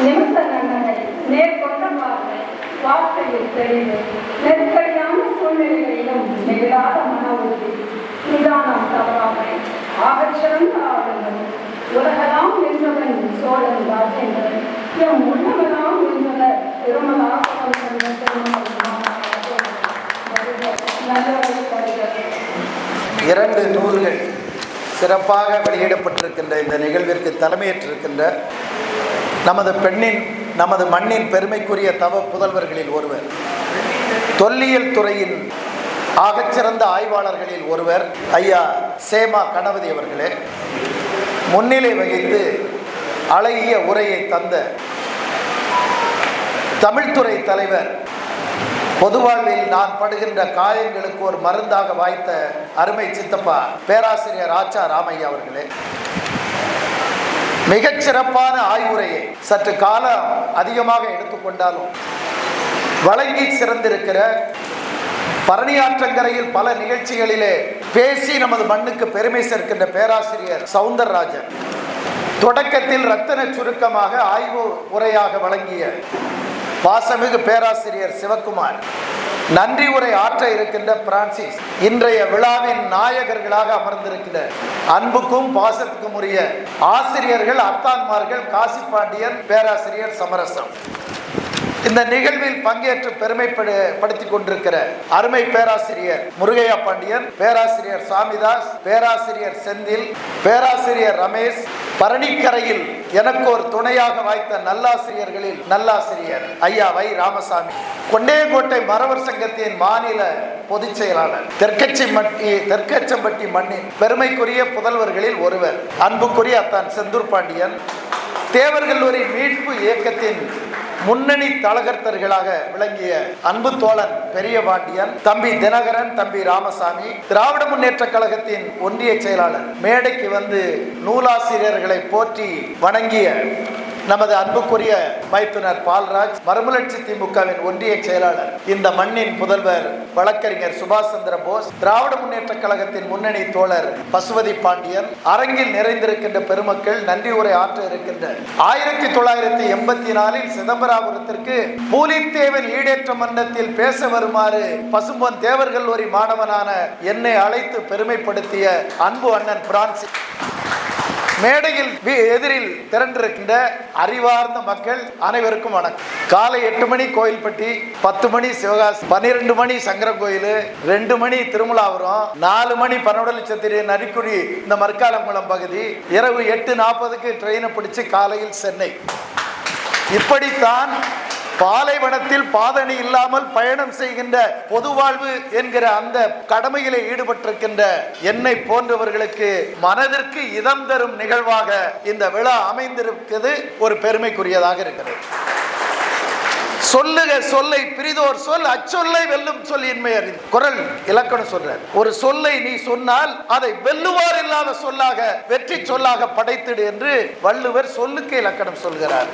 நிமித்த நன்னகை, நேர்கொண்ட பார்வை, வார்த்தையில் தெளிவு, நெருக்கடியான சூழ்நிலைகளிலும் நெகிழாத மன உறுதி, நிதானம் தவறாமை, ஆகச்சிறந்த ஆளுநர், உலகெல்லாம் வென்றவன் சோழன் ராஜேந்திரன், எம் உள்ளமெல்லாம் வென்றவர் திருமலாக இரண்டு நூல்கள் சிறப்பாக வெளியிடப்பட்டிருக்கின்ற இந்த நிகழ்விற்கு தலைமையேற்றிருக்கின்ற நமது மண்ணின் பெருமைக்குரிய தவ புதல்வர்களில் ஒருவர், தொல்லியல் துறையின் ஆகச்சிறந்த ஆய்வாளர்களில் ஒருவர் ஐயா சேமா கணபதி அவர்களே, முன்னிலை வகித்து அழகிய உரையை தந்த தமிழ்துறை தலைவர், பொதுவாழ்வில் நான் படுகின்ற காயங்களுக்கு ஒரு மருந்தாக வாய்த்த அருமை சித்தப்பா பேராசிரியர் ஆச்சா ராமையா அவர்களே, மிகச்சிறப்பான ஆய்வுரையை சற்று காலம் அதிகமாக எடுத்துக்கொண்டாலும் வழங்கி சிறந்திருக்கிற, பரணியாற்றங்கரையில் பல நிகழ்ச்சிகளிலே பேசி நமது மண்ணுக்கு பெருமை சேர்க்கின்ற பேராசிரியர் சவுந்தரராஜன், தொடக்கத்தில் ரத்தின சுருக்கமாக ஆய்வு உரையாக வழங்கிய பாசமிகு பேராசிரியர் சிவக்குமார், நன்றி உரை ஆற்ற இருக்கின்ற பிரான்சிஸ், இன்றைய விழாவின் நாயகர்களாக அமர்ந்திருக்கின்ற அன்புக்கும் பாசத்துக்கும் உரிய ஆசிரியர்கள், அத்தான்மார்கள், காசிப்பாண்டியன், பேராசிரியர் சமரசம், இந்த நிகழ்வில் பங்கேற்று பெருமைப்படுத்திக் கொண்டிருக்கிற அருமை பேராசிரியர் முருகையா பாண்டியன், பேராசிரியர் சாமிதாஸ், பேராசிரியர் செந்தில், பேராசிரியர் ரமேஷ், பரணிக்கரையில் எனக்கு ஒரு துணையாக வாய்த்த நல்லாசிரியர்களில் நல்லாசிரியர் ஐயா வை ராமசாமி, கொண்டையங்கோட்டை மறவர் சங்கத்தின் மாநில பொதுச் செயலாளர், தெற்கச்சம்பட்டி மண்ணின் பெருமைக்குரிய புதல்வர்களில் ஒருவர் அன்புக்குரிய அத்தான் செந்தூர் பாண்டியன், தேவர்களூரி மீட்பு இயக்கத்தின் முன்னணி தலகர்த்தர்களாக விளங்கிய அன்பு தோழன் பெரிய பாண்டியன், தம்பி தினகரன், தம்பி ராமசாமி, திராவிட முன்னேற்ற கழகத்தின் ஒன்றிய செயலாளர், மேடைக்கு வந்து நூலாசிரியர்களை போற்றி வணங்கிய நமது அன்புக்குரிய மைத்துனர் பால்ராஜ், மறுமலர்ச்சி திமுகவின் ஒன்றிய செயலாளர், இந்த மண்ணின் புதல்வர் வழக்கறிஞர் சுபாஷ் சந்திர போஸ், திராவிட முன்னேற்ற கழகத்தின் முன்னணி தோழர் பசுபதி பாண்டியன், அரங்கில் நிறைந்திருக்கின்ற பெருமக்கள், நன்றி உரை ஆற்ற இருக்கின்ற 1984 சிதம்பராபுரத்திற்கு பூலித்தேவன் ஈடேற்ற மன்றத்தில் பேச வருமாறு பசும்பொன் தேவர்களூரி மாணவனான என்னை அழைத்து பெருமைப்படுத்திய அன்பு அண்ணன் பிரான்சிஸ், மேடையில் எதிரில் திரண்டிருக்கின்ற அறிவார்ந்த மக்கள் அனைவருக்கும் வணக்கம். காலை 8 மணி கோயில்பட்டி, 10 மணி சிவகாசி, 12 மணி சங்கரங்கோயில், 2 மணி திருமலாபுரம், 4 மணி பனவடலி சத்திரி நரிக்குடி இந்த மர்க்காலங்குளம் பகுதி, இரவு 8:40க்கு ட்ரெயினை பிடிச்சு காலையில் சென்னை. இப்படித்தான் பாலைவனத்தில் பாதணி இல்லாமல் பயணம் செய்கின்ற பொதுவாழ்வு என்கிற அந்த கடமையிலே ஈடுபட்டிருக்கின்ற என்னை போன்றவர்களுக்கு மனதிற்கு இதம் தரும் நிகழ்வாக இந்த விழா அமைந்திருக்கிறது ஒரு பெருமைக்குரியதாக இருக்கிறது. சொல்லுக சொல்லை பிரிதோர் சொல், அச்சொல்லை வெல்லும் சொல் இன்மை அறிந்து, குறள் இலக்கணம் சொல்றார். ஒரு சொல்லை நீ சொன்னால் அதை வெல்லுவார் இல்லாத சொல்லாக, வெற்றி சொல்லாக படைத்திடு என்று வள்ளுவர் சொல்லுக்கு இலக்கணம் சொல்கிறார்.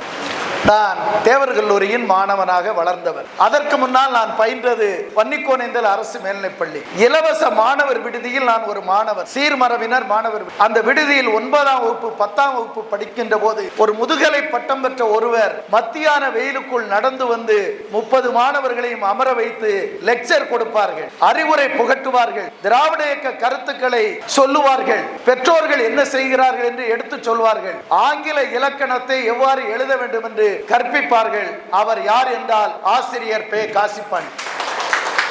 நான் தேவர்களூரியின் மாணவனாக வளர்ந்தவர். அதற்கு முன்னால் நான் பயின்றது பன்னிக்கோணேந்தல் அரசு மேல்நிலைப்பள்ளி, இலவச மாணவர் விடுதியில் நான் ஒரு மாணவர், சீர்மரபினர் மாணவர். அந்த விடுதியில் 9ஆம் வகுப்பு 10ஆம் வகுப்பு படிக்கின்ற போது ஒரு முதுகலை பட்டம் பெற்ற ஒருவர் மத்தியான வெயிலுக்குள் நடந்து வந்து 30 மாணவர்களையும் அமர வைத்து லெக்சர் கொடுப்பார்கள், அறிவுரை புகட்டுவார்கள், திராவிட இயக்க கருத்துக்களை சொல்லுவார்கள், பெற்றோர்கள் என்ன செய்கிறார்கள் என்று எடுத்து சொல்வார்கள், ஆங்கில இலக்கணத்தை எவ்வாறு எழுத வேண்டும் என்று கற்பிப்பார்கள். அவர் யார் என்றால் ஆசிரியர் பே காசிப்பாண்டி.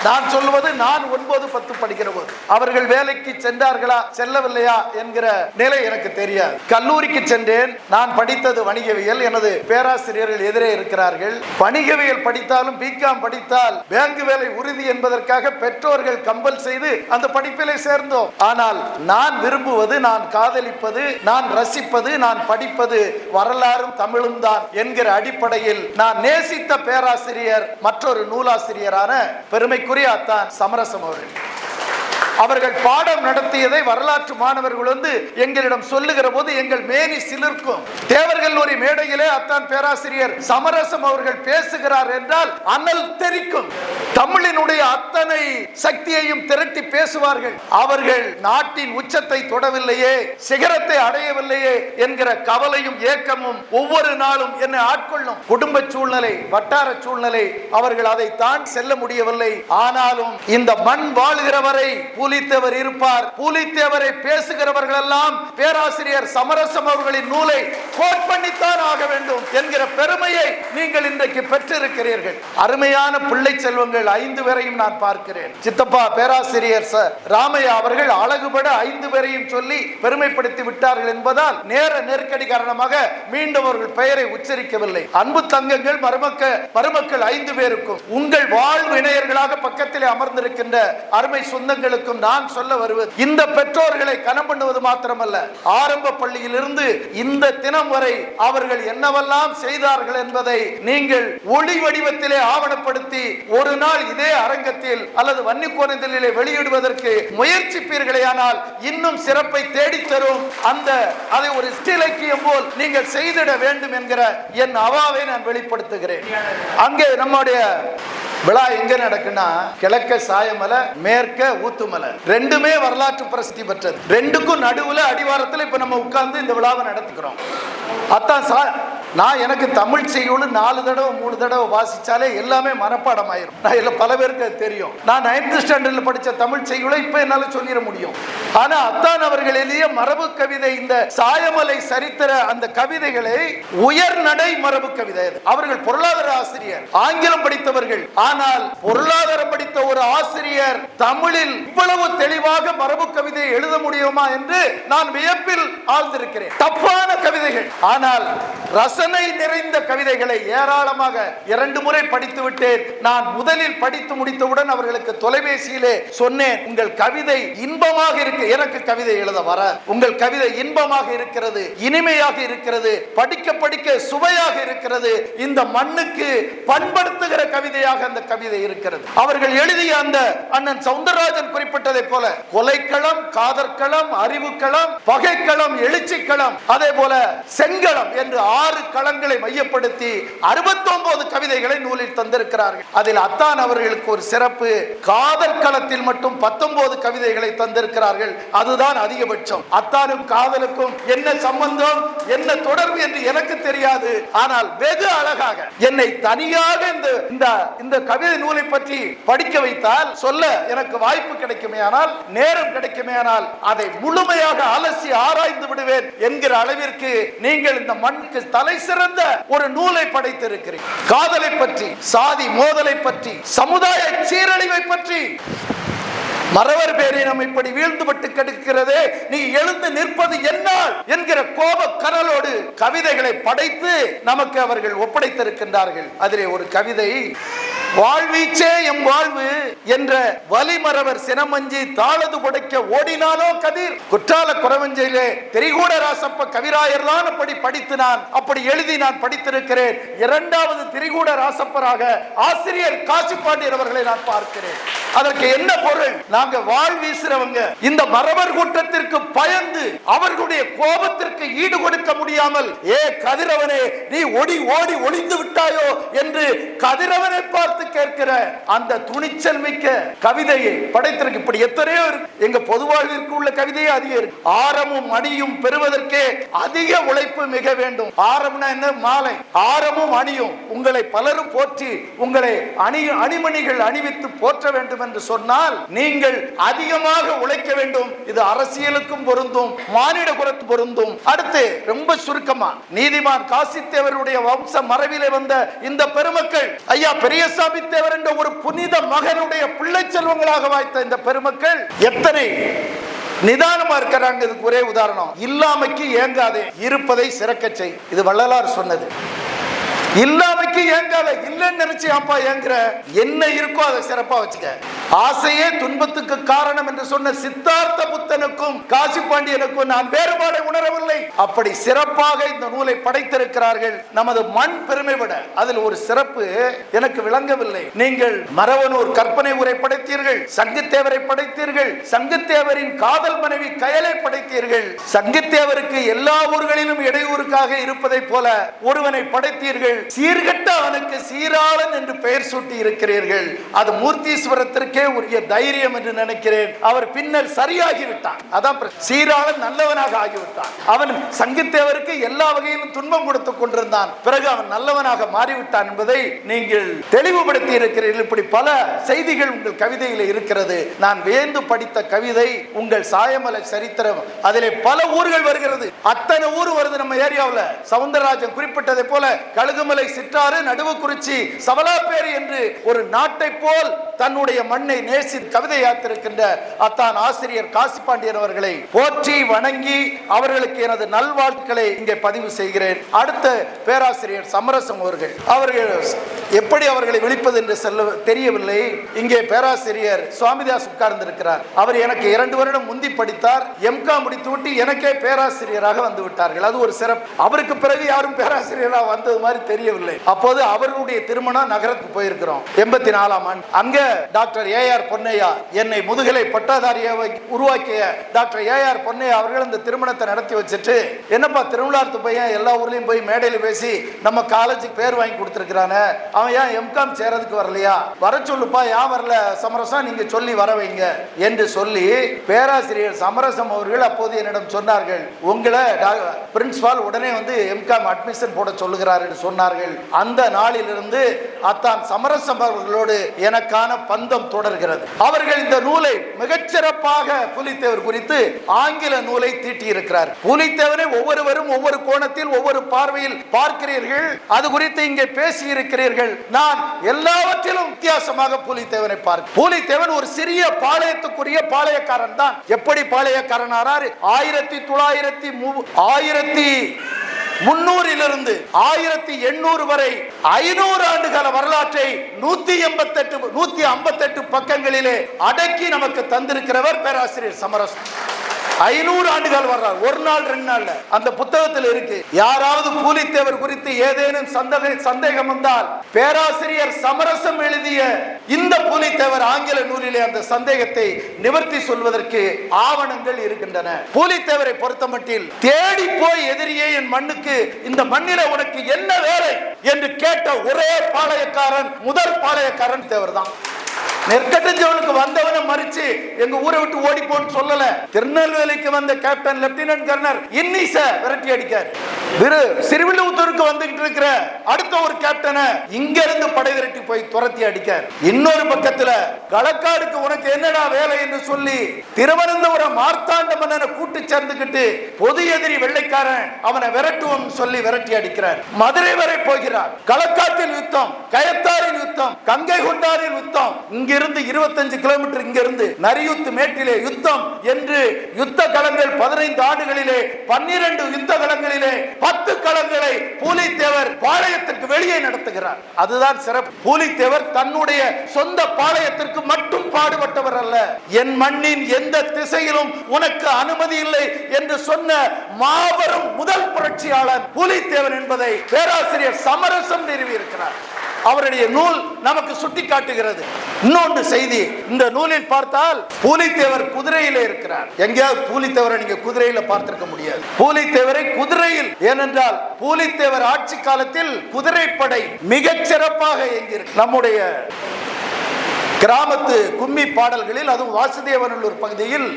நான் சொல்லுவது நான் 9, 10 படிக்கிற போது. அவர்கள் வேலைக்கு சென்றார்களா செல்லவில்லையா என்கிற நிலை எனக்கு தெரியாது. கல்லூரிக்கு சென்றேன். நான் படித்தது வணிகவியல். எனது பேராசிரியர்கள் எதிரே இருக்கிறார்கள். வணிகவியல் படித்தாலும் பிகாம் படித்தால் பேங்க் வேலை உறுதி என்பதற்காக பெற்றோர்கள் கம்பல் செய்து அந்த படிப்பிலே சேர்ந்தோம். ஆனால் நான் விரும்புவது, நான் காதலிப்பது, நான் ரசிப்பது, நான் படிப்பது வரலாறும் தமிழும் தான் என்கிற அடிப்படையில் நான் நேசித்த பேராசிரியர் மற்றொரு நூலாசிரியரான பெருமைக்குரிய அத்தான் சமரசம் அவர்கள். அவர்கள் பாடம் நடத்தியதை வரலாற்று மாணவர்கள் வந்து எங்களிடம் சொல்லுகிற போது எங்கள் மேனி சிலிர்க்கும். தேவர்கல்லூரி மேடையிலே அத்தான் பேராசிரியர் சமரசம் அவர்கள் பேசுகிறார் என்றால் அனல் தெரிக்கும். தமிழினுடைய அத்தனை சக்தியையும் திரட்டி பேசுவார்கள். அவர்கள் நாட்டின் உச்சத்தை தொடவில்லையே, சிகரத்தை அடையவில்லையே என்கிற கவலையும் ஏக்கமும் ஒவ்வொரு நாளும் என்னை ஆட்கொள்ளும். குடும்ப சூழ்நிலை, வட்டார சூழ்நிலை, அவர்கள் அதை தான் செல்ல முடியவில்லை. ஆனாலும் இந்த மண் வாழுகிற வரை பூலித்தேவர் இருப்பார். பூலித்தேவரை பேசுகிறவர்கள் எல்லாம் பேராசிரியர் சமரசம் அவர்களின் நூலை கோட் பண்ணித்தான் ஆக வேண்டும் என்கிற பெருமையை நீங்கள் இன்றைக்கு பெற்றிருக்கிறீர்கள். அருமையான பிள்ளை செல்வங்கள் 5 பேரையும் நான் பார்க்கிறேன். சித்தப்பா பேராசிரியர் ராமையா அவர்கள் அழகுபட 5 பேரையும் சொல்லி பெருமைப்படுத்தி விட்டார்கள் என்பதால் நேர நெருக்கடி காரணமாக மீண்டும் அவர்கள் பெயரை உச்சரிக்கவில்லை. அன்பு தங்கங்கள், மருமக்கள் 5 பேருக்கும் உங்கள் வாழ்வு இணையர்களாக பக்கத்திலே அமர்ந்திருக்கின்ற அருமை சொந்தங்களுக்கும் நான் சொல்ல வருவது, இந்த பெற்றோர்களை கனம் பண்ணுவது மாத்திரமல்ல, ஆரம்ப பள்ளியிலிருந்து இந்த தினம் வரை அவர்கள் என்னவெல்லாம் செய்தார்கள் என்பதை நீங்கள் ஒளி வடிவத்திலே ஆவணப்படுத்தி ஒரு நாள் இதே அரங்கத்தில் அல்லது வன்னிக்கோணத்திலே வெளியிடுவதற்கு முயற்சிப்பீர்களேயானால் இன்னும் சிறப்பை தேடித்தரும். அதை ஒரு இலக்கியம் போல் நீங்கள் செய்திட வேண்டும் என்கிற என் அவாவை நான் வெளிப்படுத்துகிறேன். அங்கே நம்முடைய விழா எங்க நடக்குன்னா, கிழக்க சாயமலை, மேற்க ஊத்துமலை, ரெண்டுமே வரலாற்று பிரசித்தி பெற்றது. ரெண்டுக்கும் நடுவுல அடிவாரத்தில் இப்ப நம்ம உட்கார்ந்து இந்த விழாவை நடத்துக்கிறோம். அதான் நான் எனக்கு தமிழ் செய்யுள் 4 தடவை 3 தடவை வாசிச்சாலே எல்லாமே மனப்பாடம் ஆயிரும். நான் பல பேருக்கு தெரியும். நான் 9th ஸ்டாண்டர்ட்ல படிச்ச தமிழ் செய்யுளை இப்ப என்னால சொல்லிட முடியும். ஆனா அத்தான் அவர்கள் எழுதிய மரபு கவிதை, இந்த சாயமலை சரித்திர அந்த கவிதைகளை உயர்நடை மரபு கவிதை. அவர்கள் பொருளாதார ஆசிரியர், ஆங்கிலம் படித்தவர்கள். ஆனால் பொருளாதாரம் படித்த ஒரு ஆசிரியர் தமிழில் இவ்வளவு தெளிவாக மரபு கவிதையை எழுத முடியுமா என்று நான் வியப்பில் ஆழ்ந்திருக்கிறேன். தப்பான கவிதைகள், ஆனால் ரசனை நிறைந்த கவிதைகளை ஏராளமாக 2 முறை படித்து விட்டேன். நான் முதலில் படித்து முடித்தவுடன் அவர்களுக்கு தொலைபேசியிலே சொன்னேன், உங்கள் கவிதை இன்பமாக இருக்கு. எனக்கு கவிதை எழுத வர, உங்கள் கவிதை இன்பமாக இருக்கிறது, இனிமையாக இருக்கிறது, படிக்க படிக்க சுவையாக இருக்கிறது, இந்த மண்ணுக்கு பண்படுத்துகிற கவிதையாக அந்த கவிதை இருக்கிறது. அவர்கள் எழுதிய அந்த அண்ணன் சவுந்தரராஜன் குறிப்பிட்டதை போல கொலைக்களம், காதற்களம், அறிவுக்களம், பகைக்களம், எழுச்சிக்களம், அதே போல செங்களம் என்று 6 களங்களை மையப்படுத்தி 69 கவிதைகளை நூலில் தந்திருக்கிறார்கள். அதில் அத்தான் அவர்களுக்கு ஒரு சிறப்பு, காதற்களத்தில் மட்டும் 19 கவிதைகளை தந்திருக்கிறார்கள். அதுதான் அதிகபட்சம். அத்தானும் காதலுக்கும் என்ன சம்பந்தம், என்ன தொடர்பு என்று எனக்கு தெரியாது. ஆனால் வெகு அழகாக என்னை தனியாக இந்த கவிதை நூலை பற்றி படிக்க வைத்தால், சொல்ல எனக்கு வாய்ப்பு கிடைக்குமே ஆனால், நேரம் கிடைக்குமே ஆனால், அதை முழுமையாக அலசி ஆராய்ந்து விடுவேன் என்கிற அளவிற்கு நீங்கள் இந்த மண்ணுக்கு தலை சிறந்த ஒரு நூலை படைத்திருக்கிறீர்கள். காதலை பற்றி, சாதி மோதலை பற்றி, சமுதாய சீரழிவை பற்றி, மறவர் பேரினம் இப்படி வீழ்ந்துபட்டு கிடக்கிறதே, நீ எழுந்து நிற்பது என்னால் என்கிற கோப கனலோடு கவிதைகளை படைத்து நமக்கு அவர்கள் ஒப்படைத்திருக்கின்றார்கள். அதிலே ஒரு கவிதை, வாழ்வீச்சே எம் வாழ்வு என்ற வலிமறவர் சினமஞ்சி தாளது புடைக்க ஓடினானோ கதிர். குற்றால குறவஞ்சையிலே திரிகூட ராசப்ப கவிராயர் தான் அப்படி படித்து நான் அப்படி எழுதி நான் படித்திருக்கிறேன். 2வது திரிகூட ராசப்பராக ஆசிரியர் காசிப்பாண்டியர் அவர்களை நான் பார்க்கிறேன். அதற்கு என்ன பொருள்? நாங்க வாழ் வீசுறவங்க இந்த மறவர் கூட்டத்திற்கு பயந்து அவர்களுடைய கோபத்திற்கு ஈடு கொடுக்க முடியாமல், ஏ கதிரவனே நீ ஓடி ஒளிந்து விட்டாயோ என்று கதிரவனை பார்த்து கேட்கிற அந்த துணிச்சல் மிக்க கவிதையை படைத்திருக்கு. இப்படி எத்தனையோ எங்க பொது வாழ்விற்கு உள்ள கவிதையே அதிகம் இருக்கு. ஆரமும் அணியும் பெறுவதற்கே அதிக உழைப்பு மிக வேண்டும். ஆரம்னா என்ன? மாலை. ஆரமும் அணியும் உங்களை பலரும் போற்றி உங்களை அணிமணிகள் அணிவித்து போற்ற வேண்டும் என்று சொன்னால் நீங்கள் அதிகமாக உழைக்க வேண்டும். இது அரசியலுக்கும் பொருந்தும், மானிட குலத்துக்கும் பொருந்தும். அடுத்து ரொம்ப சுருக்கமா, நீதிமான் காசித்தேவருடைய வம்ச மரபிலே வந்த இந்த பெருமக்கள், ஐயா பெரியசாமி தேவர் என்ற ஒரு புனித மகனுடைய பிள்ளை செல்வங்களாக வாய்த்த இந்த பெருமக்கள் எத்தனை நிதானமா இருக்கிறாங்க. இதுக்கு ஒரே உதாரணம், இல்லாமைக்கு ஏங்காதே, இருப்பதை சிறக்க செய். இது வள்ளலார் சொன்னது. இல்லாமைக்கு ஏங்காத, இல்லைன்னு நினைச்சு அப்பா ஏங்குற, என்ன இருக்கோ அதை சிறப்பா வச்சுக்க. ஆசையே துன்பத்துக்கு காரணம் என்று சொன்ன சித்தார்த்த புத்தனுக்கும் காசி பாண்டியனுக்கும் நான் வேறுபாடை உணரவில்லை. அப்படி சிறப்பாக இந்த நூலை படைத்திருக்கிறார்கள். நமது மண் பெருமை விட அதில் ஒரு சிறப்பு எனக்கு விளங்கவில்லை. நீங்கள் மரவனூர் கற்பனை உரை படைத்தீர்கள், சங்குத்தேவரை படைத்தீர்கள், சங்குத்தேவரின் காதல் மனைவி கயலை படைத்தீர்கள். சங்குத்தேவருக்கு எல்லா ஊர்களிலும் இடையூறுக்காக இருப்பதை போல ஒருவனை படைத்தீர்கள். சீர்கட்ட அவனுக்கு சீராளன் என்று பெயர் சூட்டி இருக்கிறீர்கள். அது மூர்த்தீஸ்வரத்திற்கே உரிய தைரியம் என்று நினைக்கிறேன். அவர் பின்னர் சரியாகிவிட்டான். அதான் சீராளன் நல்லவனாக ஆகிவிட்டான். அவன் சங்குத்தேவருக்கு எல்லா வகையிலும் துன்பம் கொடுத்து கொண்டிருந்தான். பிறகு அவன் நல்லவனாக மாறிவிட்டான் என்பதை நீங்கள் தெளிவுபடுத்தி இருக்கிறீர்கள். இப்படி பல செய்திகள் உங்கள் கவிதையில் இருக்கிறது. நான் வேந்து படித்த கவிதை உங்கள் சாயமலை சரித்திரம். அதிலே பல ஊர்கள் வருகிறது. அத்தனை ஊர் வருது நம்ம ஏரியாவில். சவுந்தரராஜன் குறிப்பிட்டதை போல கழுகுமலை, சிற்றாறு, நடுவுக்குறிச்சி, சவலாப்பேரி என்று ஒரு நாட்டை போல் தன்னுடைய மண்ணை நேசி கவிதை யாத்திருக்கின்ற அத்தான் ஆசிரியர் காசி பாண்டியன் அவர்களை போற்றி வணங்கி அவர்களுக்கு எனது நல்வாழ்த்துக்களை இங்கே பதிவு செய்கிறேன். அடுத்த பேராசிரியர் சமரசம் அவர்கள் எப்படி அவர்களை விழிப்பது என்று தெரியவில்லை. இங்கே பேராசிரியர் சுவாமிதாஸ் உட்கார்ந்திருக்கிறார். அவர் எனக்கு 2 வருடம் முந்தி படித்தார். எம்கா முடித்துவிட்டு எனக்கே பேராசிரியராக வந்து விட்டார்கள். அது ஒரு சிறப்பு. அவருக்கு பிறகு யாரும் பேராசிரியராக வந்தது மாதிரி தெரியவில்லை. அப்போது அவர்களுடைய திருமணம் நகரத்துக்கு போயிருக்கிறோம் 84ஆம் ஆண்டு. அங்க டாக்டர் ஏஆர் பொன்னையா, என்னை முதுகலை பட்டதாரியாக உருவாக்கிய டாக்டர் ஏஆர் பொன்னையா அவர்கள் இந்த திருமணத்தை நடத்தி வச்சுட்டு, என்னப்பா திருவிழாத்து பையன் எல்லா ஊர்லயும் போய் மேடையில் பேசி நம்ம காலேஜுக்கு பேர் வாங்கி கொடுத்துருக்கிறானே, அவன் ஏன் எம்காம் சேரதுக்கு வரலையா, வர சொல்லுப்பா, ஏன் வரல சமரசம், நீங்க சொல்லி வர வைங்க என்று சொல்லி பேராசிரியர் சமரசம் அவர்கள் அப்போது என்னிடம் சொன்னார்கள், உங்களை பிரின்சிபால் உடனே வந்து எம்காம் அட்மிஷன் போட சொல்லுகிறார் என்று சொன்னார்கள். அந்த நாளிலிருந்து அத்தான் சமரசம் அவர்களோடு எனக்கான பந்தம் தொடர்கிறது. அவர்கள் இந்த நூலை மிகச்சிறப்பாக புலித்தேவர் குறித்து ஆங்கில நூலை தீட்டியிருக்கிறார். புலித்தேவரை ஒவ்வொருவரும் ஒவ்வொரு கோணத்தில் ஒவ்வொரு பார்வையில் பார்க்கிறீர்கள். அது குறித்து இங்கே பேசி இருக்கிறீர்கள். நான் எல்லாவற்றிலும் வித்தியாசமாக புலித்தேவனை பார்க்க. புலித்தேவன் ஒரு சிறிய பாளையத்துக்குரிய பாளையக்காரன் தான். எப்படி பாளையக்காரன் ஆனார்? 1300 1800 வரை 500 ஆண்டுகால வரலாற்றை 158 பக்கங்களிலே அடக்கி நமக்கு தந்திருக்கிறவர் பேராசிரியர் சமரசம். 500 ஆண்டுகள் வர்றார். ஒரு நாள் 2 நாள்ல அந்த புத்தகத்தில் இருக்கு. யாராவது புலித்தேவர் குறித்து ஏதேனும் சந்தேகம் வந்தால் பேராசிரியர் சமரசம் எழுதிய இந்த புலித்தேவர் ஆங்கில நூலிலே அந்த சந்தேகத்தை நிவர்த்தி சொல்வதற்கு ஆவணங்கள் இருக்கின்றன. புலித்தேவரை பொறுத்தமட்டில் தேடி போய் எதிரியே என் மண்ணுக்கு, இந்த மண்ணில உனக்கு என்ன வேலை என்று கேட்ட ஒரே பாளையக்காரன், முதல் பாளையக்காரன் தேவர் தான். நெற்கட்டஞ்சவனுக்கு வந்தவனை மறிச்சு எங்க ஊரை விட்டு ஓடி போன்னு சொல்லல. திருநெல்வேலிக்கு வந்த கேப்டன் லெப்டினன்ட் கர்னல் இன்னிச விரட்டி அடிக்கார். சிறுவில்லுத்தூருக்கு வந்துகிட்டு இருக்கிற அடுத்த ஒரு கேப்டனை இங்க இருந்து படை விரட்டி போய் துரத்தி அடிக்கார். இன்னொரு பக்கத்துல களக்காடுக்கு உனக்கு என்னடா வேலை என்று சொல்லி திருவனந்தபுரம் மார்த்தாண்ட மன்னனை கூட்டு சேர்ந்துகிட்டு பொது எதிரி வெள்ளைக்காரன் அவனை விரட்டுவோம் சொல்லி விரட்டி அடிக்கிறார். மதுரை வரை போகிறார். களக்காட்டில் யுத்தம், கயத்தாரின் யுத்தம், கங்கை கொண்டாரின் யுத்தம், இங்கிருந்து 25 கிலோமீட்டர் இங்கிருந்து நரியுத்து மேட்டிலே யுத்தம் என்று யுத்த களங்கள் 15 ஆண்டுகளிலே 12 யுத்த களங்களிலே 10 களங்களை புலித்தேவர் பாளையத்திற்கு வெளியே நடத்துகிறார். அதுதான் சிறப்பு. புலித்தேவர் தன்னுடைய சொந்த பாளையத்திற்கு மட்டும் பாடுபட்டவர் அல்ல. என் மண்ணின் எந்த திசையிலும் உனக்கு அனுமதி இல்லை என்று சொன்ன மாபெரும் முதல் புரட்சியாளர் புலித்தேவர் என்பதை பேராசிரியர் சமரசம் நிறுவியிருக்கிறார். அவருடைய நூல் நமக்கு சுட்டி காட்டுகிறது. இன்னொன்று செய்தி, இந்த நூலில் பார்த்தால் புலித்தேவர் குதிரையிலே இருக்கிறார். எங்கேயாவது புலித்தேவரை நீங்க குதிரையில பார்த்திருக்க முடியாது. புலித்தேவரை குதிரையில், ஏனென்றால் புலித்தேவர் ஆட்சி காலத்தில் குதிரைப்படை மிகச் சிறப்பாக இயங்கியிருக்கு. நம்முடைய கிராமத்து கும்மி பாடல்களில், அதுவும் வாசுதேவநல்லூர் பகுதியில்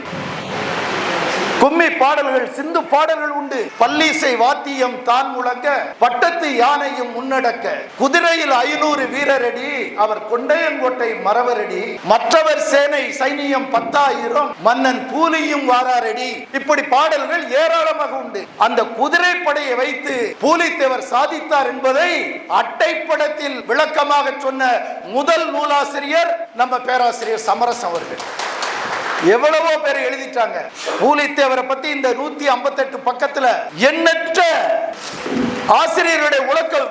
கும்மி பாடல்கள், சிந்து பாடல்கள் உண்டு. பல்லிசை வாத்தியம் தான் முழங்க, பட்டத்து யானையும் முன்னடக்க, குதிரையில் 500 வீரரடி, அவர் கொண்டையங்கோட்டை மறவரடி, மற்றவர் சேனை சைனியம் 10,000, மன்னன் பூலியும் வாராரடி. இப்படி பாடல்கள் ஏராளமாக உண்டு. அந்த குதிரை படையை வைத்து பூலித்தேவர் சாதித்தார் என்பதை அட்டைப்படத்தில் விளக்கமாக சொன்ன முதல் நூலாசிரியர் நம்ம பேராசிரியர் சமரசம் அவர்கள். எவ்வளவோ பேர் எழுதிட்டாங்க பூலித்தேவரை பத்தி. இந்த 158 பக்கத்துல எண்ணற்ற ஆசிரியருடைய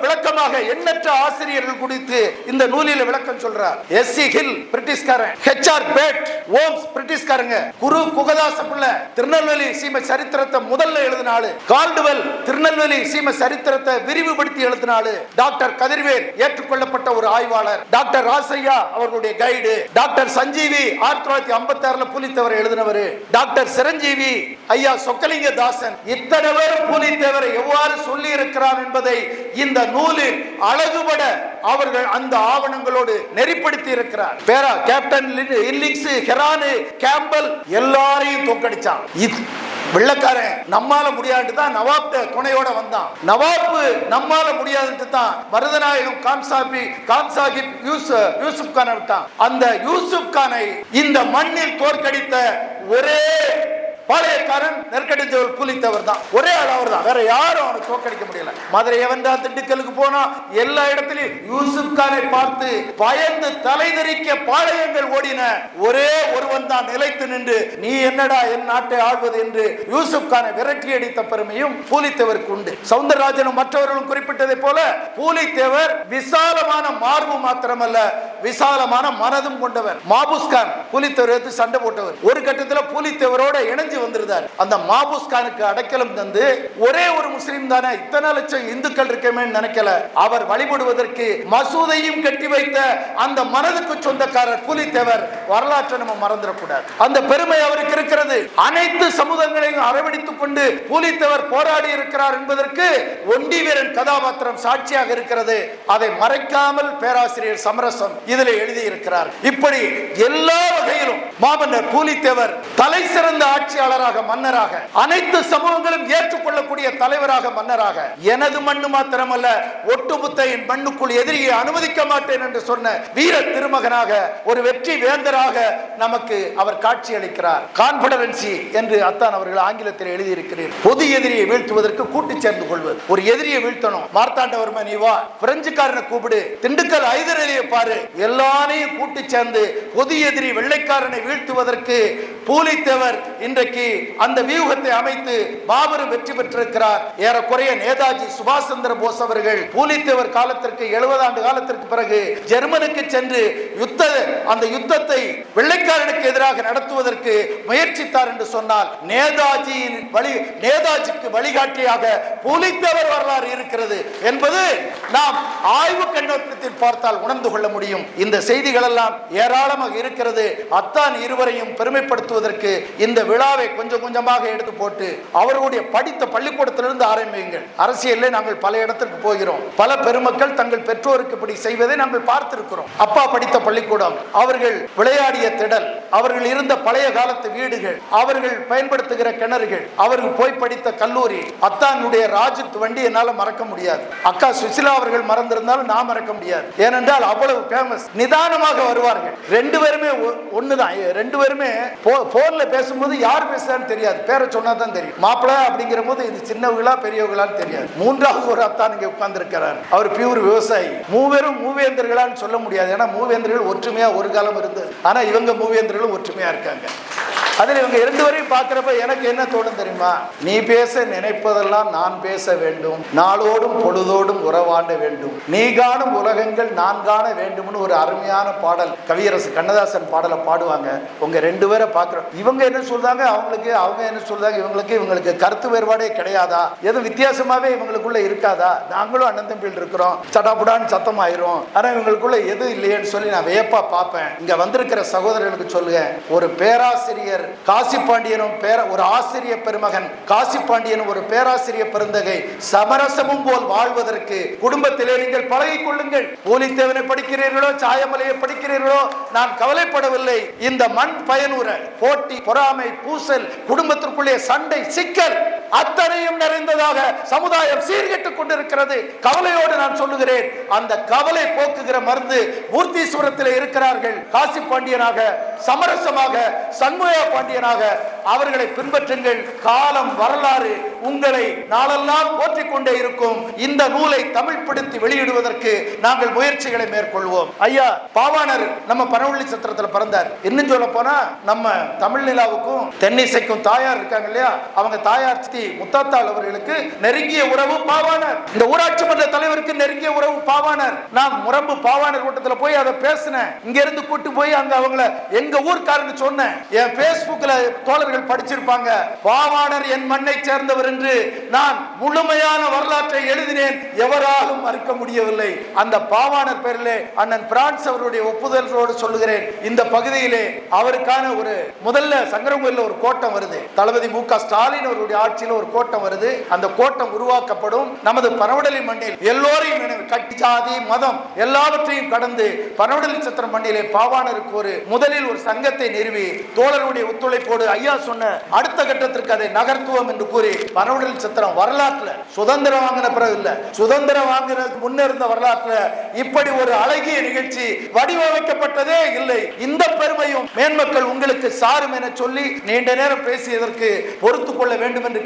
விளக்கமாக எண்ணற்ற ஆசிரியர்கள் குறித்து இந்த நூலில் விளக்கம் சொல்றார். எஸ்.சி. ஹில் பிரிட்டிஷ்காரன், H.R. பேட் ஓம்ஸ் பிரிட்டிஷ்காரங்க, குரு குகதாச பிள்ளை திருநெல்வேலி சீமை சரித்திரத்தை முதல்ல எழுதினாலு, கால்டுவெல் திருநெல்வேலி சீமை சரித்திரத்தை விரிவுபடுத்தி எழுதினாலு, டாக்டர் கதிர்வேல் ஏற்றுக்கொள்ளப்பட்ட ஒரு ஆய்வாளர், டாக்டர் ராசையா அவர்களுடைய கைடு, டாக்டர் சஞ்சீவி 1956 புலித்தேவர் எழுதினவர், டாக்டர் சிரஞ்சீவி ஐயா சொக்கலிங்க தாசன், இத்தனை பேர் புலித்தேவரை எவ்வாறு சொல்லி இருக்கிறார் என்பதை இந்த நூலில் அழகுபட அவர்கள் அந்த ஆவணங்களோடு நெறிப்படுத்தி இருக்கிறார். பேரா கேப்டன் இல்லிங்ஸ், ஹெரானு, கேம்பல் எல்லாரையும் தோக்கடிச்சான். வெள்ளக்காரன் நம்மால முடியாது தான் நவாப் துணையோட வந்தான். நவாப் நம்மால முடியாது தான் மருதநாயகம் கான் சாஹிப் யூசுப் கானை விட்டான். அந்த யூசுப் கானை இந்த மண்ணில் தோற்கடித்த ஒரே பாளையக்காரன் நெற்கடிஞ்சவர் புலித்தேவர் தான். ஒரே ஆள் அவர் தான், வேற யாரும் அவனை தோற்கடிக்க முடியல. மதுரை எவன்டா திண்டுக்கலுக்கு போனா எல்லா இடத்திலும் யூசுப் கானை பார்த்து பயந்து தலைதெறிக்க பாளையங்கள் ஓடின ஒரே ஒருவன் தான் நிலைத்து நின்று நீ என்னடா என் நாட்டை ஆள்வது என்று யூசுப் கானை விரட்டி அடித்த பெருமையும் புலித்தேவருக்கு உண்டு. சவுந்தரராஜனும் மற்றவர்களும் குறிப்பிட்டதை போல புலித்தேவர் விசாலமான மார்பு மாத்திரமல்ல, விசாலமான மனதும் கொண்டவர். மாபூஸ் கான் புலித்தேவர் எடுத்து சண்டை போட்டவர். ஒரு கட்டத்தில் புலித்தேவரோட இணைஞ்சு வந்திருந்தார். அந்த மாபூஸ் கானுக்கு அடைக்கலம் தந்து ஒரே ஒரு முஸ்லிம் தானே, இத்தனை லட்சம் இந்துக்கள் இருக்கமே நினைக்கல, அவர் வழிபடுவதற்கு மசூதையும் கட்டி வைத்த அந்த மனதுக்கு சொந்தக்காரர் புலித்தேவர். வரலாற்றை நம்ம மறந்துடக்கூடாது. அந்த பெருமை அவருக்கு இருக்கிறது. அனைத்து சமூகங்களையும் அரவணைத்துக் கொண்டு புலித்தேவர் போராடி இருக்கிறார் என்பதற்கு ஒண்டி வீரன் கதாபாத்திரம் சாட்சியாக இருக்கிறது. அதை மறைக்காமல் பேராசிரியர் சமரசம் இதில் எழுதியிருக்கிறார். இப்படி எல்லா வகையிலும் மாமன்னர் புலித்தேவர் தலை சிறந்த ஆட்சியாளராக, மன்னராக, அனைத்து சமூகங்களும் ஏற்றுக்கொள்ளக்கூடிய தலைவராக, மன்னராக, எனது மண்ணு மாத்திரமல்ல ஒட்டுமொத்த என் மண்ணுக்குள் எதிரியை அனுமதிக்க மாட்டேன் என்று சொன்ன வீர திருமகனாக, ஒரு வெற்றி வேந்தராக நமக்கு அவர் காட்சி அளிக்கிறார். கான்ஃபெடரன்சி என்று அத்தான் அவர்கள் ஆங்கிலத்தில் எழுதியிருக்கிறார். பொது எதிரியை வீழ்த்துவதற்கு கூட்டு சேர்ந்து கொள்வது. ஒரு எதிரியை வீழ்த்தணும், மார்த்தாண்டவர்ம நீ வா, பிரெஞ்சுக்காரனை கூப்பிடு, திண்டுக்கல் ஐதர் அலியை பாரு, எல்லாரையும் கூட்டு சேர்ந்து பொது எதிரி வெள்ளைக்காரனை வீழ்த்துவதற்கு புலித்தேவர் இன்றைக்கு அந்த வியூகத்தை அமைத்து மாபெரும் வெற்றி பெற்றிருக்கிறார். ஏறக்குறைய நேதாஜி சுபாஷ் சந்திர போஸ் அவர்கள் புலித்தேவர் காலத்திற்கு 70 ஆண்டு காலத்திற்கு பிறகு ஜெர்மனுக்கு சென்று அந்த யுத்தத்தை வெள்ளைக்காரனுக்கு எதிராக நடத்துவதற்கு முயற்சித்தார் என்று சொன்னால் நேதாஜிக்கு வழிகாட்டியாக புலித்தேவர் வரலாறு இருக்கிறது என்பது நாம் ஆய்வு கண்ணோட்டத்தில் பார்த்தால் உணர்ந்து கொள்ள முடியும். இந்த செய்திகள் எல்லாம் ஏராளமாக இருக்கிறது. அத்தான் இருவரையும் பெருமைப்படுத்துவதற்கு இந்த விழாவை கொஞ்சம் கொஞ்சமாக எடுத்து போட்டு அவர்களுடைய படித்த பள்ளிக்கூடத்திலிருந்து ஆரம்பியுங்கள். அரசியலில் நாங்கள் பல இடத்திற்கு போகிறோம். பல பெருமக்கள் தங்கள் பெற்றோருக்கு இப்படி செய்வதை நாங்கள் பார்த்திருக்கிறோம். அப்பா படித்த பள்ளிக்கூடம், அவர்கள் விளையாடிய திடல், அவர்கள் இருந்த பழைய காலத்து வீடுகள், அவர்கள் பயன்படுத்துகிற கிணறுகள், அவர்கள் போய் படித்த கல்லூரி, அத்தானுடைய ராஜித் வண்டி என்னால் மறக்க முடியாது. அக்கா சுசிலா அவர்கள் மறந்திருந்தாலும் நான் மறக்க முடியாது. ஏனென்றால் அவ்வளவு ஃபேமஸ். நிதானமாக வருவார்கள். ரெண்டு பேருமே ஒண்ணுதான். ரெண்டு பேருமே போன்ல பேசும்போது யார் பேசுறான்னு தெரியாது, பேரை சொன்னா தான் தெரியும். மாப்பிள்ளை அப்படிங்கிற போது இது சின்னவங்களா பெரியவங்களான்னு தெரியாது. மூன்றாவது ஒரு அத்தான் இங்க உட்கார்ந்து இருக்கிறார். அவர் பியூர் விவசாயி. மூவரும் மூவேந்தர்களான்னு சொல்ல முடியாது. ஏன்னா மூவேந்தர்கள் ஒற்றுமையா ஒரு காலம் இருந்து, ஆனா இவங்க மூவேந்தர்களும் ஒற்றுமையா இருக்காங்க. அதில் இவங்க ரெண்டு வரையும் பார்க்கிறப்ப எனக்கு என்ன தோணும் தெரியுமா? நீ பேச நினைப்பதெல்லாம் நான் பேச வேண்டும், நாளோடும் பொழுதோடும் உறவாண்ட வேண்டும், நீ காணும் உலகங்கள் நான் காண வேண்டும்னு ஒரு அருமையான பாடல் கவியரசு கண்ணதாசன் பாடலை பாடுவாங்க. உங்க ரெண்டு பேரை பார்க்கிறோம். இவங்க என்ன சொல்றாங்க அவங்களுக்கு, அவங்க என்ன சொல்றாங்க இவங்களுக்கு கருத்து வேறுபாடே கிடையாதா? எதுவும் வித்தியாசமாவே இவங்களுக்குள்ள இருக்காதா? நாங்களும் அண்ணன் தம்பியில் இருக்கிறோம், சட்டாப்புடான்னு சத்தம் ஆயிரும், ஆனா இவங்களுக்குள்ள எதுவும் இல்லையேன்னு சொல்லி நான் வியப்பா பார்ப்பேன். இங்க வந்திருக்கிற சகோதரர்களுக்கு சொல்லுங்க, ஒரு பேராசிரியர் காசி பாண்டியனும் ஒரு ஆசிரியர் பெருமகன் காசி பாண்டியனும் ஒரு பேராசிரியர் பெருந்தகை சமரசமும் போல் வாழ்வதற்கு குடும்பத்திலே நீங்கள் பழகிக் கொள்ளுங்கள். புலித்தேவனை படிக்கிறீர்களோ சாயமலையை படிக்கிறீர்களோ நான் கவலைப்படவில்லை. இந்த மண் பயனுற போட்டி, பொறாமை, பூசல், குடும்பத்திற்குள்ளே சண்டை, சிக்கல் அத்தனையும் நிறைந்ததாக சமுதாயம் சீர்கெட்டுக் கொண்டிருக்கிறது. கவலையோடு நான் சொல்லுகிறேன், அந்த கவலை போக்குகிற மருந்து மூர்த்தீஸ்வரத்தில் இருக்கிறார்கள். காசி பாண்டியனாக, சமரசமாக, சண்முக பாண்டியனாக அவர்களை பின்பற்றுங்கள். காலம் வரலாறு உங்களை நாளெல்லாம் போற்றிக் கொண்டே இருக்கும். இந்த நூலை தமிழ் படுத்தி வெளியிடுவதற்கு நாங்கள் முயற்சிகளை மேற்கொள்வோம். ஐயா பாவாணர் நம்ம பனவள்ளி சத்திரத்தில் பிறந்தார். இன்னும் சொல்ல போனா நம்ம தமிழ் நிலாவுக்கும் தென்னிசைக்கும் தாயார் இருக்காங்க இல்லையா, அவங்க தாயார் ஸ்ரீ முத்தாத்தாள் அவர்களுக்கு நெருங்கிய உறவு பாவாணர். இந்த ஊராட்சி மன்ற தலைவருக்கு நெருங்கிய உறவு பாவாணர். நான் முரம்பு பாவாணர் கூட்டத்தில் போய் அதை பேசினேன். இங்க இருந்து கூட்டு போய் அங்க அவங்கள எங்க ஊர்க்காரன்னு சொன்னேன். என் பேஸ்புக்ல தோழர்கள் படிச்சிருப்பாங்க. பாவாணர் என் மண்ணை சேர்ந்தவர் என்று நான் முழுமையான வரலாற்றை எழுதினேன். எவராலும் மறுக்க முடியவில்லை. அந்த பாவாணர் பேரிலே அண்ணன் பிரான்ஸ் அவருடைய ஒப்புதலோடு சொல்லுகிறேன், இந்த பகுதியிலே அவருக்கான ஒரு முதல்ல சங்கரங்கோயில ஒரு கோட்டம் வருது. தளபதி மு.க. ஸ்டாலின் அவருடைய ஆட்சியில் ஒரு கோட்டம் வருது. அந்த கோட்டம் உருவாக்கப்படும். நமது பனவடலி மண்ணில் எல்லோரையும் கட்டி ஜாதி மதம் எல்லாவற்றையும் கடந்து பனவடலி சத்திரம் மண்ணிலே பாவாணருக்கு ஒரு முதலில் ஒரு சங்கத்தை நிறுவி தோழருடைய ஒத்துழைப்போடு ஐயா சொன்ன அடுத்த கட்டத்திற்கு அதை நகர்த்துவோம் என்று கூறி பனவடலி சத்திரம் வரலாற்றுல சுதந்திரம் வாங்கின பிறகு இல்ல, சுதந்திரம் வாங்கினதுக்கு முன்ன இருந்த வரலாற்றுல இப்படி ஒரு அழகிய நிகழ்ச்சி வடிவமைக்கப்பட்டதே இல்லை. இந்த பெருமையும் மேன்மக்கள் உங்களுக்கு சாரும் என சொல்லி நீண்ட நேரம் பேசியதற்கு பொறுத்துக் கொள்ள வேண்டும் என்று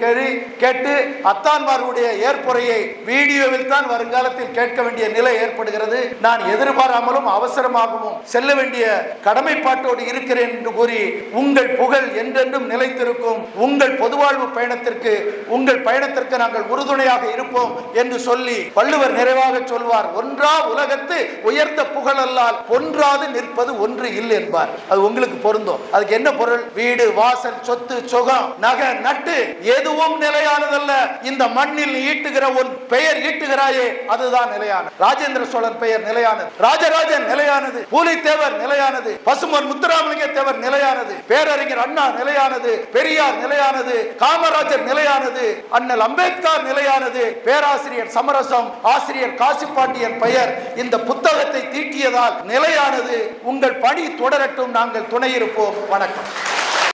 கேட்டு அத்தான்மாருடைய ஏற்புரையை வீடியோவில் தான் வருங்காலத்தில் கேட்க வேண்டிய நிலை ஏற்படுகிறது. நான் எதிர்பாராமலும் அவசரமாகவும் செல்ல வேண்டிய கடமைப்பாட்டோடு இருக்கிறேன் என்று கூறி உங்கள் புகழ் என்றென்றும் நிலைத்திருக்கும். உங்கள் பொதுவாழ்வு பயணத்திற்கு உங்கள் பயணத்திற்கு நாங்கள் உறுதுணையாக இருப்போம் என்று சொல்லி வள்ளுவர் நிறைவாக சொல்வார், ஒன்றா உலகத்து உயர்ந்த புகழல்லால் ஒன்றாது நிற்பது ஒன்று இல்லை என்பார். அது உங்களுக்கு பொருந்தும். அதுக்கு என்ன பொருள்? வீடு வாசல் சொத்து சுகம் நகை நட்டு எதுவும் நிலையானதல்ல. இந்த மண்ணில் ஈட்டுகிற உன் பெயர் ஈட்டுகிறாயே அதுதான் நிலையானது. ராஜேந்திர சோழன் பெயர் நிலையானது, ராஜராஜன் நிலையானது, பூலித்தேவர் நிலையானது, பசுமன் முத்துராமலிங்க தேவர் நிலையானது, பேரறிஞர் அண்ணா நிலையானது, பெரியார் நிலையானது, காமராஜர் நிலையானது, அண்ணல் அம்பேத்கர் நிலையானது, பேராசிரியர் சமரசம் ஆசிரியர் காசிப்பாண்டியன் பெயர் இந்த புத்தகத்தை தீட்டியதால் நிலையானது. உங்கள் பணி தொடரட்டும். நாங்கள் துணை இருப்போம். வணக்கம்.